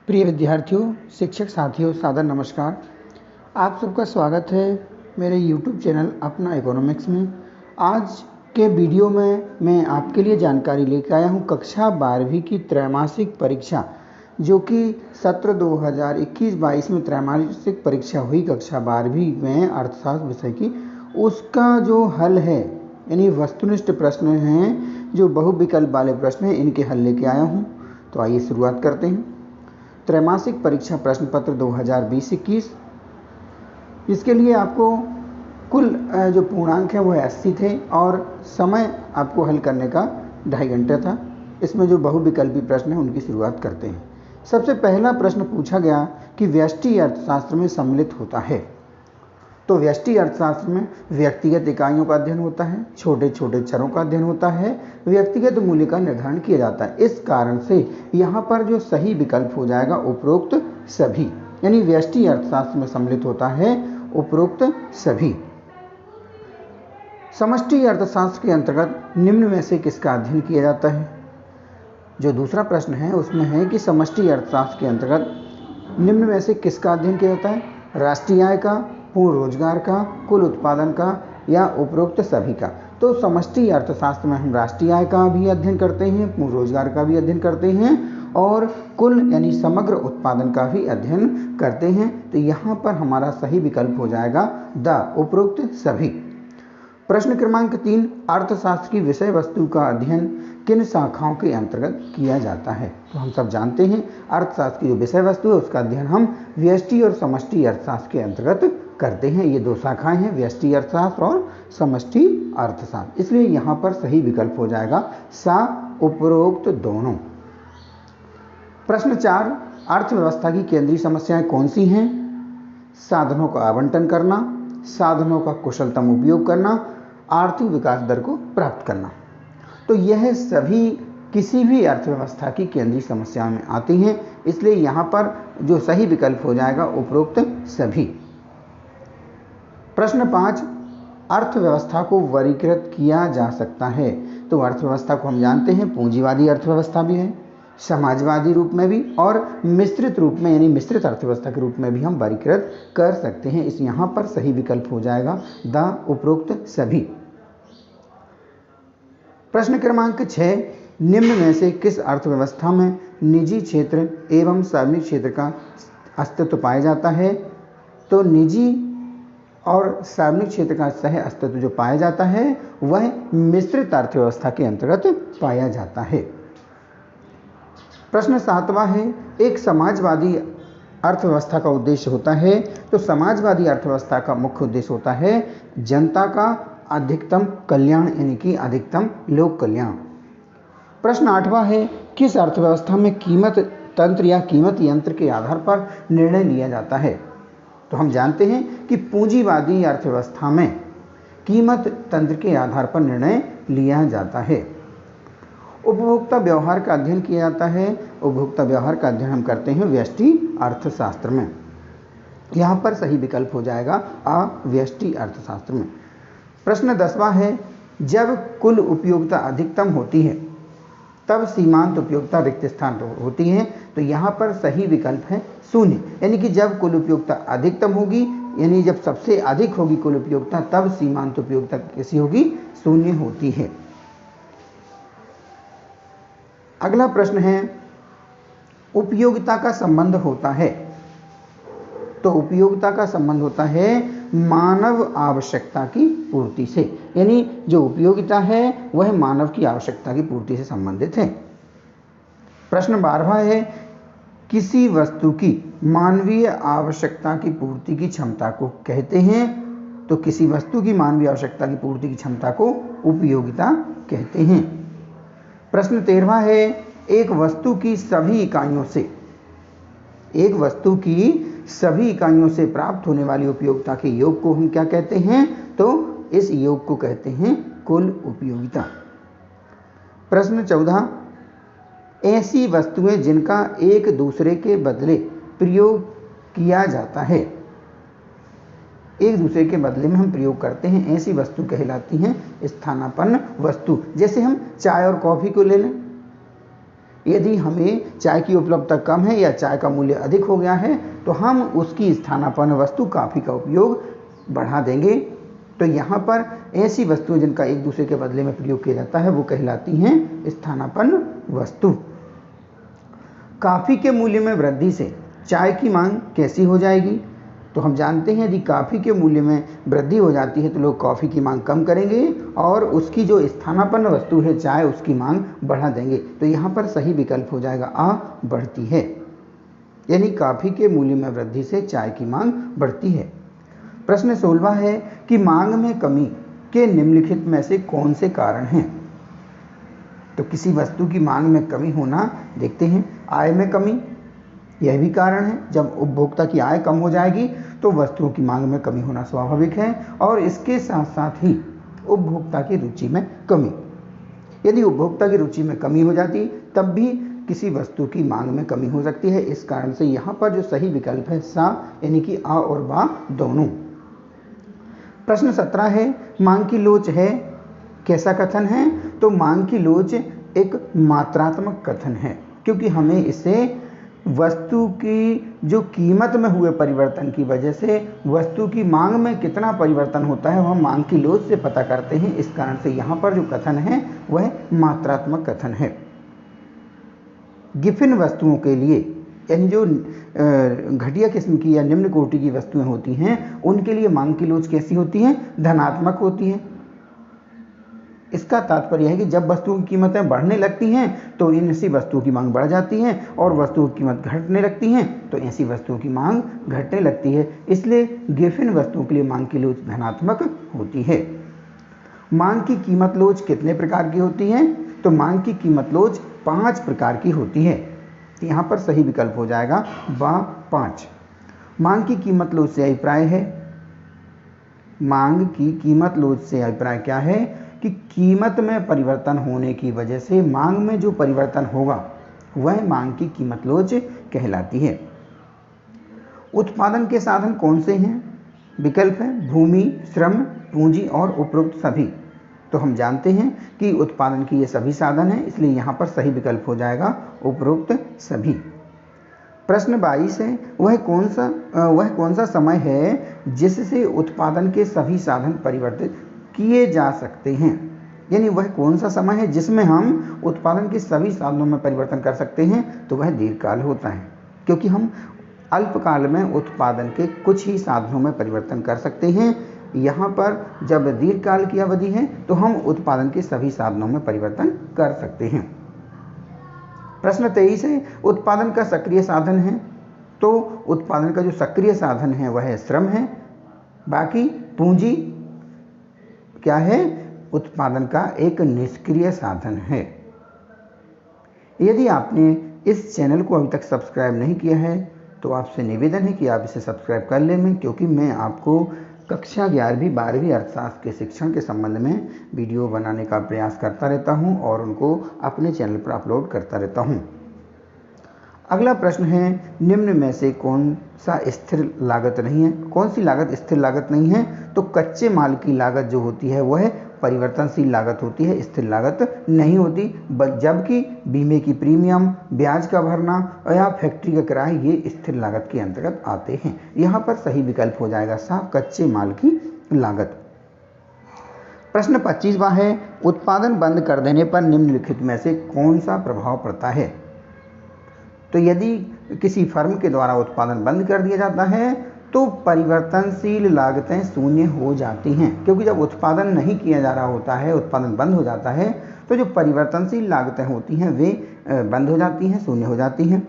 प्रिय विद्यार्थियों, शिक्षक साथियों, सादर नमस्कार। आप सबका स्वागत है मेरे YouTube चैनल अपना इकोनॉमिक्स में। आज के वीडियो में मैं आपके लिए जानकारी लेकर आया हूँ कक्षा 12वीं की त्रैमासिक परीक्षा, जो कि सत्र 2021-22 में त्रैमासिक परीक्षा हुई कक्षा 12वीं में अर्थशास्त्र विषय की। उसका जो हल है, यानी वस्तुनिष्ठ प्रश्न हैं, जो बहुविकल्प वाले प्रश्न हैं, इनके हल लेके आया हूँ। तो आइए शुरुआत करते हैं। त्रैमासिक परीक्षा प्रश्न पत्र 2020-21, इसके लिए आपको कुल जो पूर्णांक है वो 80 थे और समय आपको हल करने का 2.5 घंटा था। इसमें जो बहुविकल्पी प्रश्न हैं उनकी शुरुआत करते हैं। सबसे पहला प्रश्न पूछा गया कि व्यष्टि अर्थशास्त्र में सम्मिलित होता है। तो व्यष्टि अर्थशास्त्र में व्यक्तिगत इकाइयों का अध्ययन होता है, छोटे छोटे चरों का अध्ययन होता है, व्यक्तिगत मूल्य का निर्धारण किया जाता है। इस कारण से यहाँ पर जो सही विकल्प हो जाएगा उपरोक्त सभी, यानी व्यष्टि अर्थशास्त्र में सम्मिलित होता है उपरोक्त सभी। समष्टि अर्थशास्त्र के अंतर्गत निम्न में से किसका अध्ययन किया जाता है? जो दूसरा प्रश्न है उसमें है कि समष्टि अर्थशास्त्र के अंतर्गत निम्न में से किसका अध्ययन किया जाता है? राष्ट्रीय आय का, पूर्ण रोजगार का, कुल उत्पादन का या उपरोक्त सभी का। तो समष्टि अर्थशास्त्र में हम राष्ट्रीय आय का भी अध्ययन करते हैं, पूर्ण रोजगार का भी अध्ययन करते हैं और कुल यानी समग्र उत्पादन का भी अध्ययन करते हैं। तो यहाँ पर हमारा सही विकल्प हो जाएगा द उपरोक्त सभी। प्रश्न क्रमांक 3, अर्थशास्त्र की विषय वस्तु का अध्ययन किन शाखाओं के अंतर्गत किया जाता है? तो हम सब जानते हैं अर्थशास्त्र की जो विषय वस्तु है उसका अध्ययन हम व्यष्टि और समष्टि अर्थशास्त्र के अंतर्गत करते हैं। ये दो शाखाएं हैं, व्यष्टि अर्थशास्त्र और समष्टि अर्थशास्त्र। इसलिए यहाँ पर सही विकल्प हो जाएगा सा उपरोक्त दोनों। प्रश्न 4, अर्थव्यवस्था की केंद्रीय समस्याएं कौन सी हैं? साधनों का आवंटन करना, साधनों का कुशलतम उपयोग करना, आर्थिक विकास दर को प्राप्त करना। तो यह सभी किसी भी अर्थव्यवस्था की केंद्रीय समस्याओं में आती हैं। इसलिए यहाँ पर जो सही विकल्प हो जाएगा उपरोक्त सभी। प्रश्न 5, अर्थव्यवस्था को वर्गीकृत किया जा सकता है। तो अर्थव्यवस्था को हम जानते हैं पूंजीवादी अर्थव्यवस्था भी है, समाजवादी रूप में भी और मिश्रित रूप में यानी मिश्रित अर्थव्यवस्था के रूप में भी हम वर्गीकृत कर सकते हैं। इस यहाँ पर सही विकल्प हो जाएगा द उपरोक्त सभी। प्रश्न क्रमांक 6, निम्न में से किस अर्थव्यवस्था में निजी क्षेत्र एवं सार्वजनिक क्षेत्र का अस्तित्व पाया जाता है? तो निजी और सार्वजनिक क्षेत्र का सह अस्तित्व जो पाया जाता है वह मिश्रित अर्थव्यवस्था के अंतर्गत पाया जाता है। प्रश्न 7वां है, एक समाजवादी अर्थव्यवस्था का उद्देश्य होता है। तो समाजवादी अर्थव्यवस्था का मुख्य उद्देश्य होता है जनता का अधिकतम कल्याण, यानी कि अधिकतम लोक कल्याण। प्रश्न 8वां है, किस अर्थव्यवस्था में कीमत तंत्र या कीमत यंत्र के आधार पर निर्णय लिया जाता है? तो हम जानते हैं कि पूंजीवादी अर्थव्यवस्था में कीमत तंत्र के आधार पर निर्णय लिया जाता है। उपभोक्ता व्यवहार का अध्ययन किया जाता है। उपभोक्ता व्यवहार का अध्ययन हम करते हैं व्यष्टि अर्थशास्त्र में। यहाँ पर सही विकल्प हो जाएगा अव्यष्टि अर्थशास्त्र में। प्रश्न 10वां है, जब कुल उपयोगिता अधिकतम होती है तब सीमांत उपयोगिता रिक्त स्थान होती है। तो यहाँ पर सही विकल्प है शून्य, यानी कि जब कुल उपयोगिता अधिकतम होगी, यानी जब सबसे अधिक होगी कुल उपयोगिता, तब सीमांत उपयोगिता कैसी होगी? शून्य होती है। अगला प्रश्न है, उपयोगिता का संबंध होता है। तो उपयोगिता का संबंध होता है मानव आवश्यकता की पूर्ति से, यानी जो उपयोगिता है वह मानव की आवश्यकता की पूर्ति से संबंधित है। प्रश्न 12वां है, किसी वस्तु की मानवीय आवश्यकता की पूर्ति की क्षमता को कहते हैं। तो किसी वस्तु की मानवीय आवश्यकता की पूर्ति की क्षमता को उपयोगिता कहते हैं। प्रश्न 13वां है, एक वस्तु की सभी इकाइयों से प्राप्त होने वाली उपयोगिता के योग को हम क्या कहते हैं? तो इस योग को कहते हैं कुल उपयोगिता। प्रश्न 14, ऐसी वस्तुएं जिनका एक दूसरे के बदले प्रयोग किया जाता है। एक दूसरे के बदले में हम प्रयोग करते हैं, ऐसी वस्तु कहलाती हैं स्थानापन्न वस्तु। जैसे हम चाय और कॉफ़ी को ले लें, यदि हमें चाय की उपलब्धता कम है या चाय का मूल्य अधिक हो गया है तो हम उसकी स्थानापन्न वस्तु कॉफ़ी का उपयोग बढ़ा देंगे। तो यहाँ पर ऐसी वस्तुएं जिनका एक दूसरे के बदले में प्रयोग किया जाता है वो कहलाती हैं स्थानापन्न वस्तु। कॉफ़ी के मूल्य में वृद्धि से चाय की मांग कैसी हो जाएगी? तो हम जानते हैं यदि कॉफ़ी के मूल्य में वृद्धि हो जाती है तो लोग कॉफ़ी की मांग कम करेंगे और उसकी जो स्थानापन्न वस्तु है चाय उसकी मांग बढ़ा देंगे। तो यहाँ पर सही विकल्प हो जाएगा आ, बढ़ती है। यानी कॉफ़ी के मूल्य में वृद्धि से चाय की मांग बढ़ती है। प्रश्न 16 है कि मांग में कमी के निम्नलिखित में से कौन से कारण हैं? तो किसी वस्तु की मांग में कमी होना, देखते हैं आय में कमी, यह भी कारण है। जब उपभोक्ता की आय कम हो जाएगी तो वस्तुओं की मांग में कमी होना स्वाभाविक है। और इसके साथ साथ ही उपभोक्ता की रुचि में कमी, यदि उपभोक्ता की रुचि में कमी हो जाती तब भी किसी वस्तु की मांग में कमी हो सकती है। इस कारण से यहाँ पर जो सही विकल्प है सा, यानी कि आ और बा दोनों। प्रश्न 17 है मांग की लोच है, कैसा कथन है? तो मांग की लोच एक मात्रात्मक कथन है, क्योंकि हमें इससे वस्तु की जो कीमत में हुए परिवर्तन की वजह से वस्तु की मांग में कितना परिवर्तन होता है वह मांग की लोच से पता करते हैं। इस कारण से यहाँ पर जो कथन है वह मात्रात्मक कथन है। गिफिन वस्तुओं के लिए, यानी जो घटिया किस्म की या निम्न कोटि की वस्तुएं होती हैं उनके लिए मांग की लोच कैसी होती है? धनात्मक होती है। इसका तात्पर्य है कि जब वस्तुओं की कीमतें बढ़ने लगती हैं तो ऐसी वस्तुओं की मांग बढ़ जाती है और वस्तुओं की कीमत घटने लगती हैं तो ऐसी वस्तुओं की मांग घटने लगती है। इसलिए गिफिन वस्तुओं के लिए मांग की लोच धनात्मक होती है। मांग की कीमत लोच कितने प्रकार की होती है? तो मांग की कीमत लोच 5 प्रकार की होती है। तो यहाँ पर सही विकल्प हो जाएगा व 5। मांग की कीमत लोच से अभिप्राय है, मांग की कीमत लोच से अभिप्राय क्या है कि कीमत में परिवर्तन होने की वजह से मांग में जो परिवर्तन होगा वह मांग की कीमत लोच कहलाती है। उत्पादन के साधन कौन से हैं? विकल्प है भूमि, श्रम, पूंजी और उपरोक्त सभी। तो हम जानते हैं कि उत्पादन की ये सभी साधन हैं, इसलिए यहाँ पर सही विकल्प हो जाएगा उपरोक्त सभी। प्रश्न 22 है वह कौन सा समय है जिससे उत्पादन के सभी साधन परिवर्तित किए जा सकते हैं? यानी वह कौन सा समय है जिसमें हम उत्पादन के सभी साधनों में परिवर्तन कर सकते हैं? तो वह दीर्घकाल होता है, क्योंकि हम अल्पकाल में उत्पादन के कुछ ही साधनों में परिवर्तन कर सकते हैं। यहाँ पर जब दीर्घकाल की अवधि है तो हम उत्पादन के सभी साधनों में परिवर्तन कर सकते हैं। प्रश्न 23 है उत्पादन का सक्रिय साधन है। तो उत्पादन का जो सक्रिय साधन है वह श्रम है। बाकी पूंजी क्या है? उत्पादन का एक निष्क्रिय साधन है। यदि आपने इस चैनल को अभी तक सब्सक्राइब नहीं किया है तो आपसे निवेदन है कि आप इसे सब्सक्राइब कर लें, क्योंकि मैं आपको कक्षा 11वीं 12वीं अर्थशास्त्र के शिक्षण के संबंध में वीडियो बनाने का प्रयास करता रहता हूं और उनको अपने चैनल पर अपलोड करता रहता हूं। अगला प्रश्न है निम्न में से कौन सा स्थिर लागत नहीं है? कौन सी लागत स्थिर लागत नहीं है? तो कच्चे माल की लागत जो होती है वह परिवर्तनशील लागत होती है, स्थिर लागत नहीं होती। जबकि बीमे की प्रीमियम, ब्याज का भरना या फैक्ट्री का किराया ये स्थिर लागत के अंतर्गत आते हैं। यहाँ पर सही विकल्प हो जाएगा सा, कच्चे माल की लागत। प्रश्न 25वां है उत्पादन बंद कर देने पर निम्नलिखित में से कौन सा प्रभाव पड़ता है? तो यदि किसी फर्म के द्वारा उत्पादन बंद कर दिया जाता है तो परिवर्तनशील लागतें शून्य हो जाती हैं, क्योंकि जब उत्पादन नहीं किया जा रहा होता है, उत्पादन बंद हो जाता है तो जो परिवर्तनशील लागतें होती हैं वे बंद हो जाती हैं, शून्य हो जाती हैं।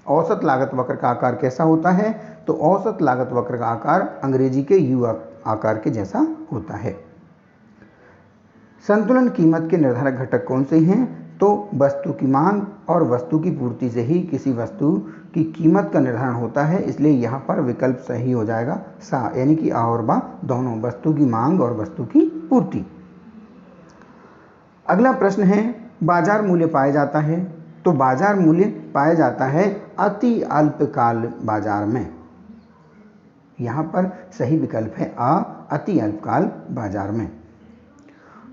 औसत लागत वक्र का आकार कैसा होता है? तो औसत लागत वक्र का आकार अंग्रेजी के यू आकार के जैसा होता है। संतुलन कीमत के निर्धारक घटक कौन से हैं? तो वस्तु की मांग और वस्तु की पूर्ति से ही किसी वस्तु की कीमत का निर्धारण होता है, इसलिए यहाँ पर विकल्प सही हो जाएगा सा, यानी कि आ और बा दोनों, वस्तु की मांग और वस्तु की पूर्ति। अगला प्रश्न है बाजार मूल्य पाया जाता है। तो बाजार मूल्य पाया जाता है अति अल्पकाल बाजार में। यहाँ पर सही विकल्प है आ, अति अल्पकाल बाजार में।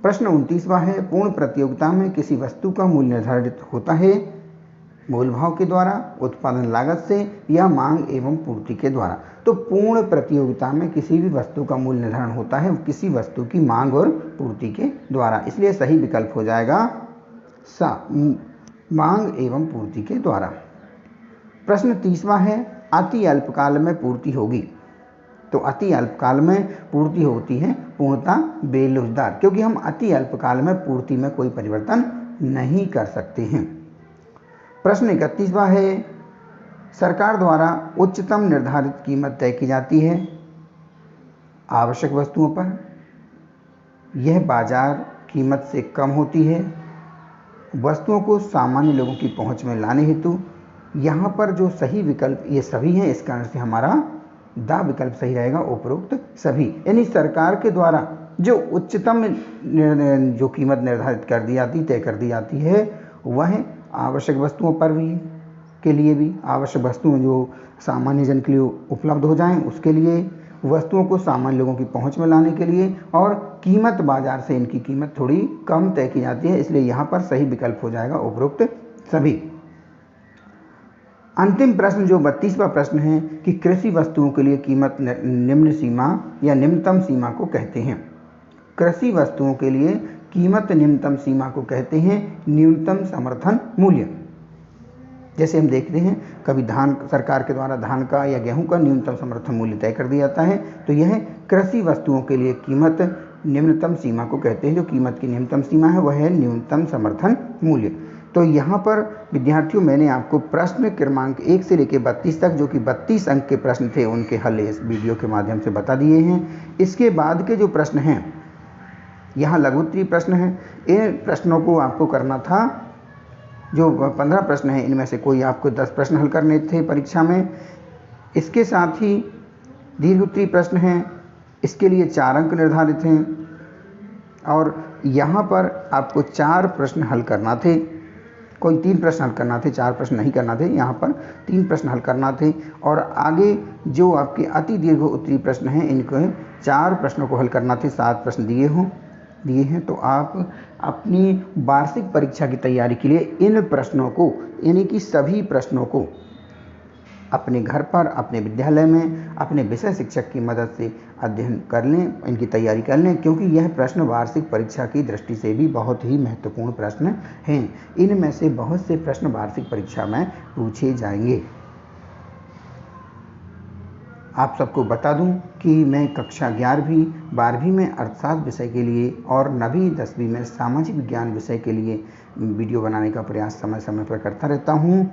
प्रश्न 29वां है पूर्ण प्रतियोगिता में किसी वस्तु का मूल्य निर्धारित होता है मूल भाव के द्वारा, उत्पादन लागत से या मांग एवं पूर्ति के द्वारा। तो पूर्ण प्रतियोगिता में किसी भी वस्तु का मूल्य निर्धारण होता है किसी वस्तु की मांग और पूर्ति के द्वारा, इसलिए सही विकल्प हो जाएगा सा, मांग एवं पूर्ति के द्वारा। प्रश्न 30वां है, अति अल्पकाल में पूर्ति होगी। तो अति अल्पकाल में पूर्ति होती है पूर्णतः बेलौजदार, क्योंकि हम अति अल्पकाल में पूर्ति में कोई परिवर्तन नहीं कर सकते हैं। प्रश्न 31वां है, सरकार द्वारा उच्चतम निर्धारित कीमत तय की जाती है आवश्यक वस्तुओं पर, यह बाजार कीमत से कम होती है वस्तुओं को सामान्य लोगों की पहुंच में लाने हेतु। यहाँ पर जो सही विकल्प ये सभी हैं, इस कारण से हमारा दा विकल्प सही रहेगा, उपरोक्त सभी। यानी सरकार के द्वारा जो उच्चतम जो कीमत निर्धारित कर दी जाती तय कर दी जाती है वह आवश्यक वस्तुओं पर भी के लिए भी, आवश्यक वस्तुएं जो सामान्य जन के लिए उपलब्ध हो जाएं उसके लिए, वस्तुओं को सामान्य लोगों की पहुंच में लाने के लिए, और कीमत बाजार से इनकी कीमत थोड़ी कम तय की जाती है, इसलिए यहाँ पर सही विकल्प हो जाएगा उपरोक्त सभी। अंतिम प्रश्न जो 32वां प्रश्न है कि कृषि वस्तुओं के लिए कीमत निम्न सीमा या निम्नतम सीमा को कहते हैं। कृषि वस्तुओं के लिए कीमत निम्नतम सीमा को कहते हैं न्यूनतम समर्थन मूल्य। जैसे हम देखते हैं कभी धान, सरकार के द्वारा धान का या गेहूं का न्यूनतम समर्थन मूल्य तय कर दिया जाता है, तो यह कृषि वस्तुओं के लिए कीमत निम्नतम सीमा को कहते हैं। जो कीमत की निम्नतम सीमा है वह है न्यूनतम समर्थन मूल्य। तो यहाँ पर विद्यार्थियों मैंने आपको प्रश्न क्रमांक 1 से लेकर 32 तक जो कि 32 अंक के प्रश्न थे उनके हल इस वीडियो के माध्यम से बता दिए हैं। इसके बाद के जो प्रश्न हैं यहाँ लघुत्तरीय प्रश्न हैं, इन प्रश्नों को आपको करना था। जो 15 प्रश्न हैं इनमें से कोई आपको 10 प्रश्न हल करने थे परीक्षा में। इसके साथ ही दीर्घोत्तरीय प्रश्न हैं, इसके लिए 4 अंक निर्धारित हैं और यहाँ पर आपको 4 प्रश्न हल करना थे। कोई 3 प्रश्न हल करना थे, 4 प्रश्न नहीं करना थे, यहाँ पर 3 प्रश्न हल करना थे। और आगे जो आपके अति दीर्घ उत्तरीय प्रश्न हैं इनको 4 प्रश्नों को हल करना थे। 7 प्रश्न दिए हैं, तो आप अपनी वार्षिक परीक्षा की तैयारी के लिए इन प्रश्नों को यानी कि सभी प्रश्नों को अपने घर पर, अपने विद्यालय में, अपने विषय शिक्षक की मदद से अध्ययन कर लें, इनकी तैयारी कर लें, क्योंकि यह प्रश्न वार्षिक परीक्षा की दृष्टि से भी बहुत ही महत्वपूर्ण प्रश्न हैं। इनमें से बहुत से प्रश्न वार्षिक परीक्षा में पूछे जाएंगे। आप सबको बता दूं कि मैं कक्षा 11वीं 12वीं में अर्थशास्त्र विषय के लिए और 9वीं 10वीं में सामाजिक विज्ञान विषय के लिए वीडियो बनाने का प्रयास समय समय पर करता रहता हूं।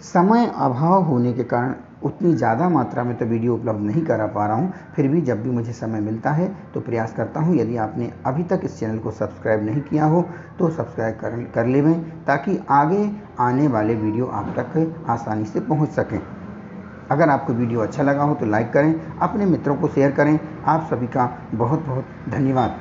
समय अभाव होने के कारण उतनी ज़्यादा मात्रा में तो वीडियो उपलब्ध नहीं करा पा रहा हूं, फिर भी जब भी मुझे समय मिलता है तो प्रयास करता हूं। यदि आपने अभी तक इस चैनल को सब्सक्राइब नहीं किया हो तो सब्सक्राइब कर लें, ताकि आगे आने वाले वीडियो आप तक आसानी से पहुँच सकें। अगर आपको वीडियो अच्छा लगा हो तो लाइक करें, अपने मित्रों को शेयर करें। आप सभी का बहुत बहुत धन्यवाद।